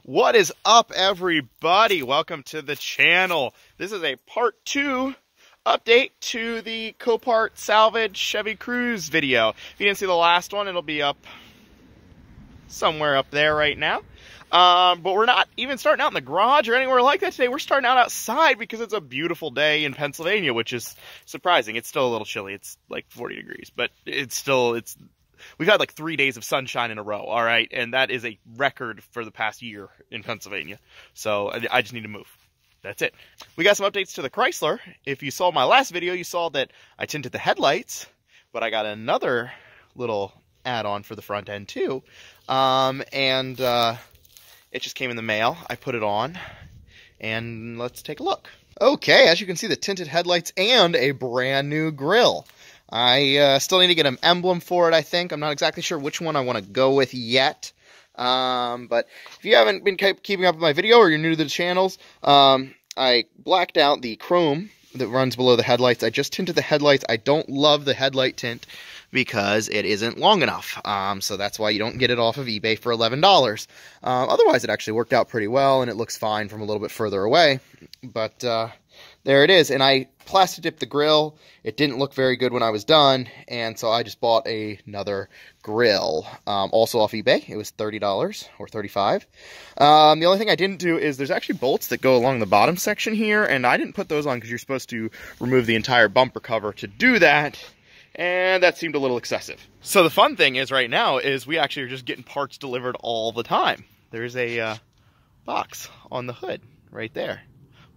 What is up, everybody? Welcome to the channel. This is a part 2 update to the Copart Salvage Chevy Cruze video. If you didn't see the last one, it'll be up somewhere up there right now. But we're not even starting out in the garage or anywhere like that today. We're starting out outside because it's a beautiful day in Pennsylvania, which is surprising. It's still a little chilly. It's like 40 degrees, but we've had like 3 days of sunshine in a row, all right? And that is a record for the past year in Pennsylvania. So I just need to move. That's it. We got some updates to the Chrysler. If you saw my last video, you saw that I tinted the headlights, but I got another little add-on for the front end too. It just came in the mail. I put it on, and let's take a look. Okay, as you can see, the tinted headlights and a brand new grille. I still need to get an emblem for it, I think. I'm not exactly sure which one I want to go with yet. But if you haven't been keeping up with my video or you're new to the channels, I blacked out the chrome that runs below the headlights. I just tinted the headlights. I don't love the headlight tint because it isn't long enough. So that's why you don't get it off of eBay for $11. Otherwise, it actually worked out pretty well, and it looks fine from a little bit further away. But there it is. And I plastic dipped the grill. It didn't look very good when I was done, and so I just bought another grill. Also off eBay. It was $30 or $35. The only thing I didn't do is there's actually bolts that go along the bottom section here, and I didn't put those on because you're supposed to remove the entire bumper cover to do that, and that seemed a little excessive. So the fun thing is right now is we actually are just getting parts delivered all the time. There's a box on the hood right there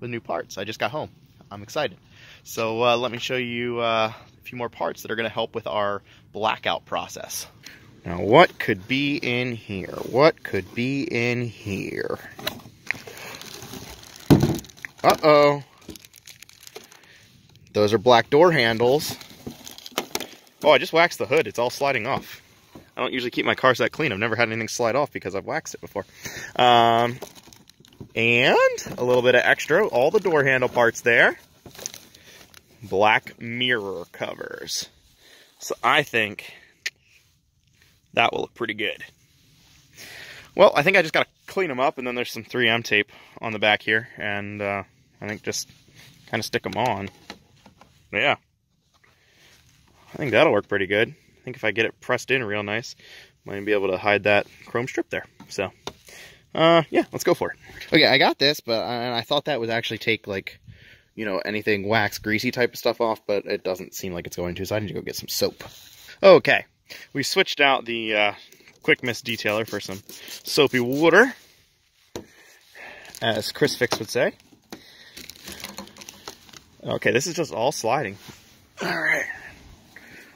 with new parts. I just got home. I'm excited. So let me show you a few more parts that are going to help with our blackout process. Now, what could be in here? What could be in here? Uh-oh. Those are black door handles. Oh, I just waxed the hood. It's all sliding off. I don't usually keep my cars that clean. I've never had anything slide off because I've waxed it before. And a little bit of extra, all the door handle parts there. Black mirror covers. So I think that will look pretty good. Well, I think I just got to clean them up, and then there's some 3M tape on the back here, and I think just kind of stick them on. Yeah. I think that'll work pretty good. I think if I get it pressed in real nice, I might be able to hide that chrome strip there. So, yeah, let's go for it. Okay, I got this, but I thought that would actually take, like, you know, anything wax, greasy type of stuff off, but it doesn't seem like it's going to, so I need to go get some soap. Okay, we switched out the Quick Mist detailer for some soapy water, as Chris Fix would say. Okay, this is just all sliding. All right.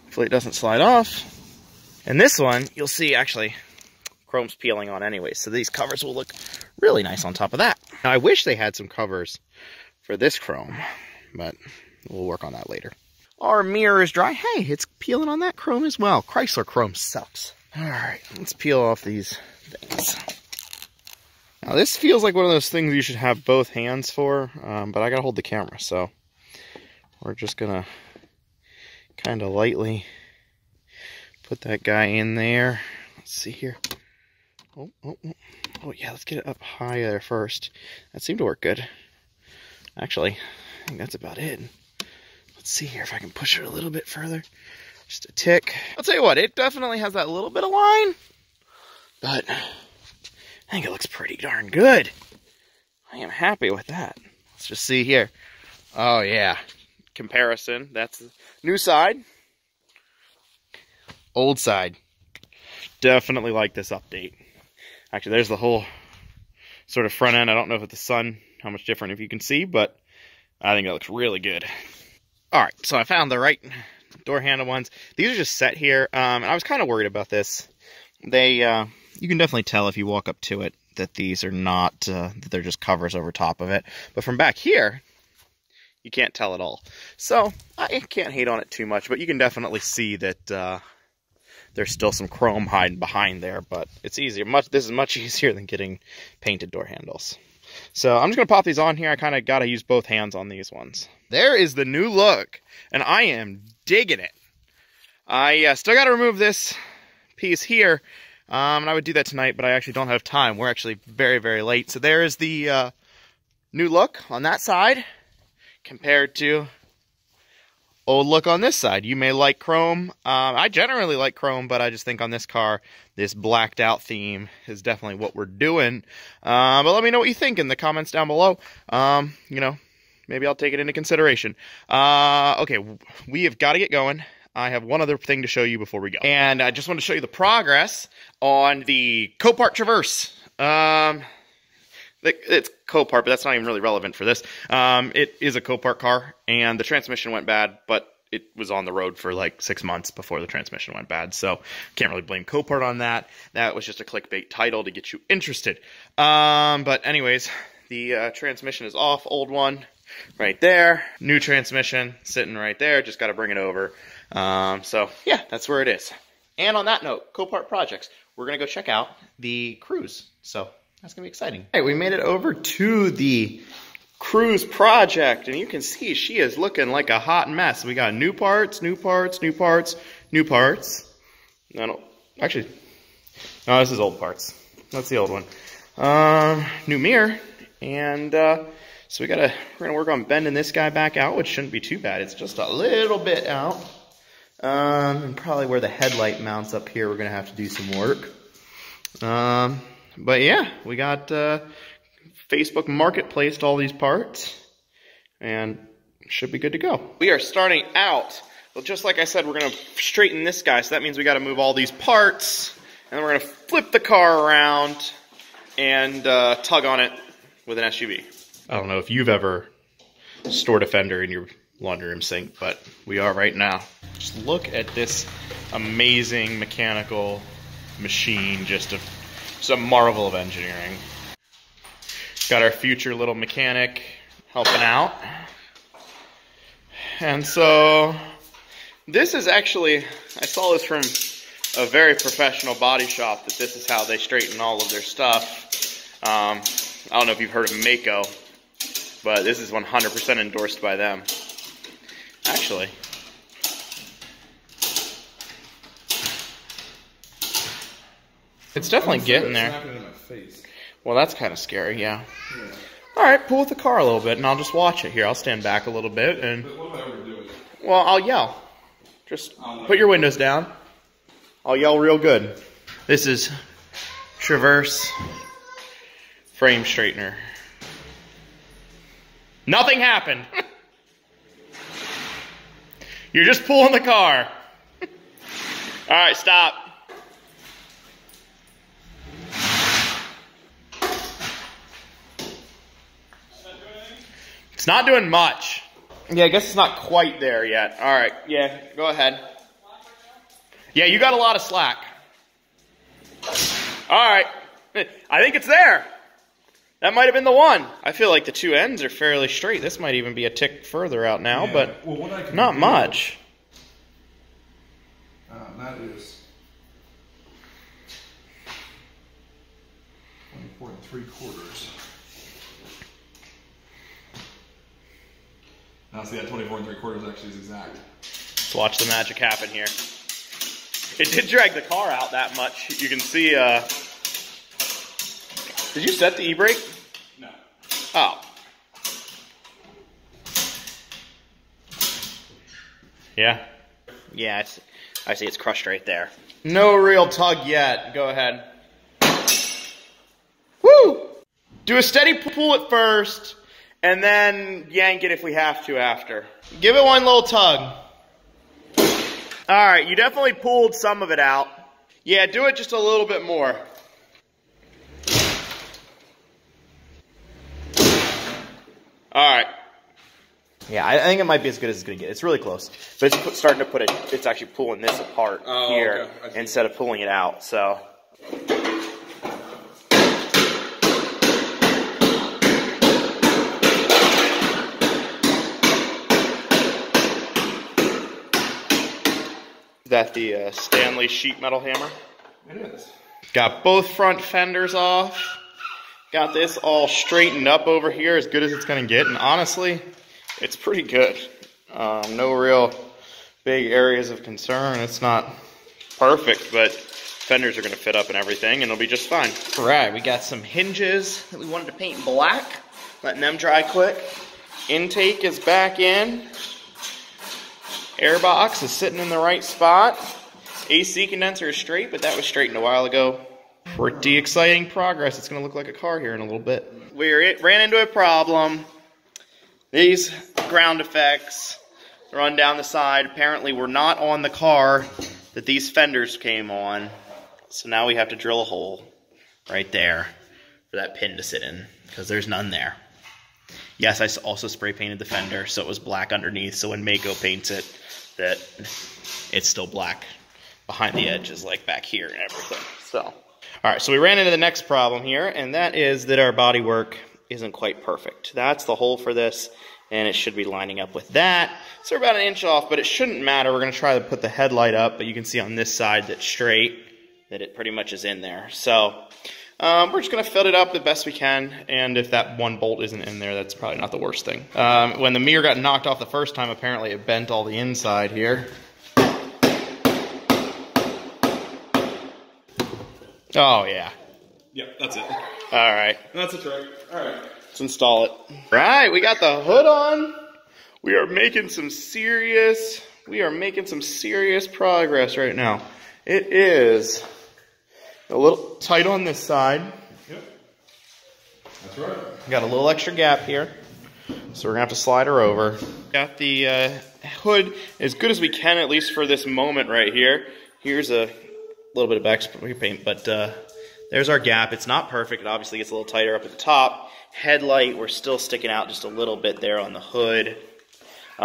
Hopefully it doesn't slide off. And this one, you'll see, actually, chrome's peeling on anyway, so these covers will look really nice on top of that. Now, I wish they had some covers for this chrome, but we'll work on that later. Our mirror is dry. Hey, it's peeling on that chrome as well. Chrysler chrome sucks. All right, let's peel off these things. Now, this feels like one of those things you should have both hands for, but I gotta hold the camera, so we're just gonna kind of lightly put that guy in there. Let's see here. Oh, yeah, let's get it up high there first. That seemed to work good. Actually, I think that's about it. Let's see here if I can push it a little bit further. Just a tick. I'll tell you what, it definitely has that little bit of line, but I think it looks pretty darn good. I am happy with that. Let's just see here. Oh, yeah. Comparison. That's the new side. Old side. Definitely like this update. Actually, there's the whole sort of front end. I don't know if with the sun how much different if you can see, but I think it looks really good. All right, so I found the right door handle ones. These are just set here, and I was kind of worried about this. They, you can definitely tell if you walk up to it that these are not, that they're just covers over top of it. But from back here, you can't tell at all. So I can't hate on it too much, but you can definitely see that there's still some chrome hiding behind there, but it's easier. This is much easier than getting painted door handles. So I'm just going to pop these on here. I kind of got to use both hands on these ones. There is the new look, and I am digging it. I still got to remove this piece here, And I would do that tonight, but I actually don't have time. We're actually very, very late. So there is the new look on that side compared to old look on this side. You may like chrome. I generally like chrome, but I just think on this car, this blacked out theme is definitely what we're doing. But let me know what you think in the comments down below. You know, maybe I'll take it into consideration. Okay, we have got to get going. I have one other thing to show you before we go. And I just want to show you the progress on the Copart Traverse. It's Copart, but that's not even really relevant for this. It is a Copart car, and the transmission went bad, but it was on the road for like 6 months before the transmission went bad, so can't really blame Copart on that. That was just a clickbait title to get you interested. But anyways, the transmission is off, old one right there. New transmission sitting right there, just got to bring it over. So yeah, that's where it is. And on that note, Copart projects, we're going to go check out the Cruze. So that's going to be exciting. All right, we made it over to the Cruze project, and you can see she is looking like a hot mess. We got new parts, new parts, new parts, new parts. No, actually, no, this is old parts. That's the old one. New mirror, and so we're gonna work on bending this guy back out, which shouldn't be too bad. It's just a little bit out. And probably where the headlight mounts up here, we're gonna have to do some work. But yeah, we got Facebook Marketplace all these parts, and should be good to go. We are starting out, well, just like I said, we're going to straighten this guy, so that means we got to move all these parts, and then we're going to flip the car around and tug on it with an SUV. I don't know if you've ever stored a fender in your laundry room sink, but we are right now. Just look at this amazing mechanical machine, just a marvel of engineering. Got our future little mechanic helping out. And so this is actually, I saw this from a very professional body shop, that this is how they straighten all of their stuff. I don't know if you've heard of Mako, but this is 100% endorsed by them. Actually. It's definitely getting there. Snapping in my face. Well, that's kind of scary, yeah. All right, pull with the car a little bit, and I'll just watch it here. I'll stand back a little bit, and But what am I ever doing? well, I'll yell. Just put your windows down. I'll yell real good. This is Traverse frame straightener. Nothing happened. You're just pulling the car. All right, stop. It's not doing much. Yeah, I guess it's not quite there yet. All right, yeah, go ahead. Yeah, you got a lot of slack. All right, I think it's there. That might have been the one. I feel like the two ends are fairly straight. This might even be a tick further out now, Yeah, but well, what I can not do- much. That is 24 3/4. Now see, that 24 3/4 actually is exact. Let's watch the magic happen here. It did drag the car out that much. You can see, did you set the e-brake? No. Oh. Yeah. Yeah, I see it's crushed right there. No real tug yet. Go ahead. Woo! Do a steady pull at first, and then yank it if we have to after. Give it one little tug. All right, you definitely pulled some of it out. Yeah, do it just a little bit more. All right. Yeah, I think it might be as good as it's going to get. It's really close. But it's starting to put it, it's actually pulling this apart here okay. instead of pulling it out, so. Is that the Stanley sheet metal hammer? It is. Got both front fenders off. Got this all straightened up over here, as good as it's going to get. And honestly, it's pretty good. No real big areas of concern. It's not perfect, but Fenders are going to fit up and everything, and it'll be just fine. All right, we got some hinges that we wanted to paint black, letting them dry quick. Intake is back in. Airbox is sitting in the right spot. AC condenser is straight, but that was straightened a while ago. Pretty exciting progress. It's going to look like a car here in a little bit. We ran into a problem. These ground effects run down the side. Apparently were not on the car that these fenders came on. So now we have to drill a hole right there for that pin to sit in, because there's none there. Yes, I also spray painted the fender so it was black underneath, so when Mako paints it, that it's still black behind the edges, like back here and everything. So, all right, so we ran into the next problem here, and that is that our bodywork isn't quite perfect. That's the hole for this, and it should be lining up with that. So we're about an inch off, but it shouldn't matter. We're going to try to put the headlight up, but you can see on this side that's straight, that it pretty much is in there. So we're just going to fill it up the best we can, and if that one bolt isn't in there, that's probably not the worst thing. When the mirror got knocked off the first time, apparently it bent all the inside here. Oh, yeah. Yep, that's it. All right. That's a trick. All right. Let's install it. All right, we got the hood on. We are making some serious progress right now. It is a little tight on this side. Yep. That's right. Got a little extra gap here, so we're gonna have to slide her over. Got the hood as good as we can, at least for this moment right here. Here's a little bit of back spray paint, but there's our gap. It's not perfect. It obviously gets a little tighter up at the top. Headlight, we're still sticking out just a little bit there on the hood.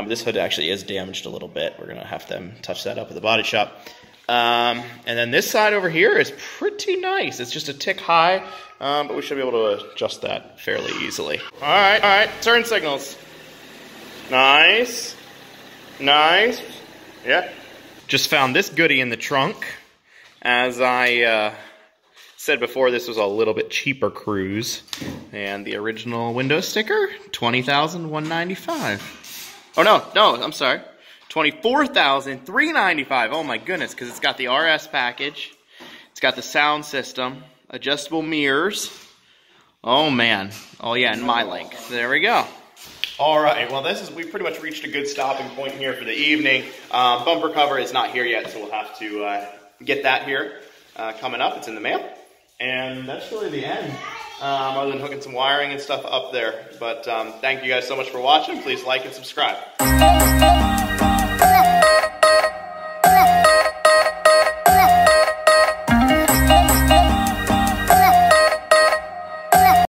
This hood actually is damaged a little bit. We're gonna have them touch that up at the body shop. And then this side over here is pretty nice. It's just a tick high, but we should be able to adjust that fairly easily. All right, turn signals. Nice, nice, yeah. Just found this goodie in the trunk. As I said before, this was a little bit cheaper Cruze, and the original window sticker, $20,195. Oh no, I'm sorry. $24,395. Oh my goodness, because it's got the RS package, it's got the sound system, adjustable mirrors. Oh man. Oh yeah, and my link. There we go. All right. Well, we've pretty much reached a good stopping point here for the evening. Bumper cover is not here yet, so we'll have to get that here coming up. It's in the mail, and that's really the end. Other than hooking some wiring and stuff up there. But thank you guys so much for watching. Please like and subscribe.